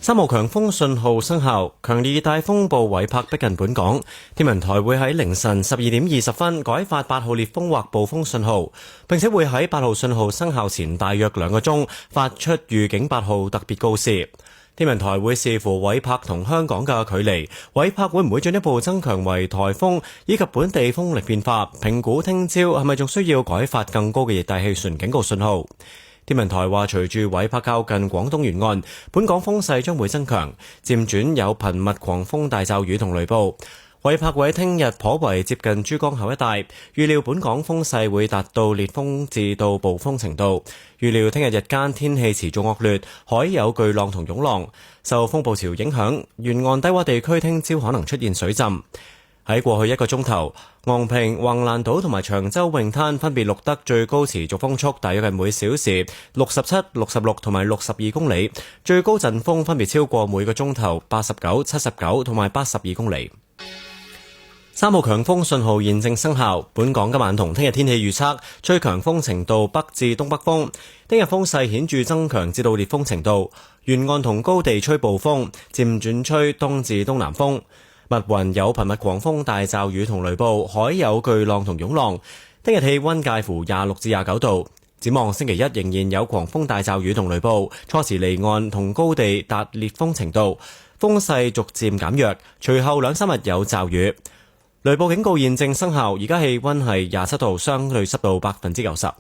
3號強風信號生效，強烈熱帶風暴韋柏逼近本港。天文台會喺凌晨12點20分改發8號烈風或暴風信號，並且會喺8號信號生效前大約2個鐘發出預警8號特別告示。天文台會視乎韋柏同香港嘅距離，韋柏會唔會進一步增強為颱風，以及本地風力變化，評估聽朝係咪仲需要改發更高嘅熱帶氣旋警告信號。天文台話，隨住韋柏靠近廣東沿岸，本港風勢將會增強，漸轉有頻密狂風大驟雨同雷暴。韋柏會喺聽日頗為接近珠江口一帶，預料本港風勢會達到烈風至到暴風程度。預料聽日日間天氣持續惡劣，海有巨浪同湧浪。受風暴潮影響，沿岸低窪地區聽朝可能出現水浸。喺過去1個鐘頭，昂坪、橫瀾島同埋長洲泳灘分別錄得最高持續風速大約係每小時67、66同埋62公里，最高陣風分別超過每個鐘頭89、79同埋82公里。3號強風信號現正生效，本港今晚同聽日天氣預測，吹強風程度北至東北風，聽日風勢顯著增強至到烈風程度，沿岸同高地吹暴風，漸轉吹東至東南風。密雲有頻密狂風大驟雨同雷暴，海有巨浪同湧浪。聽日氣溫介乎26至29度。展望星期一仍然有狂風大驟雨同雷暴，初時離岸同高地達烈風程度，風勢逐漸減弱，隨後2-3日有驟雨。雷暴警告現正生效，而家氣溫係27度，相對濕度90%。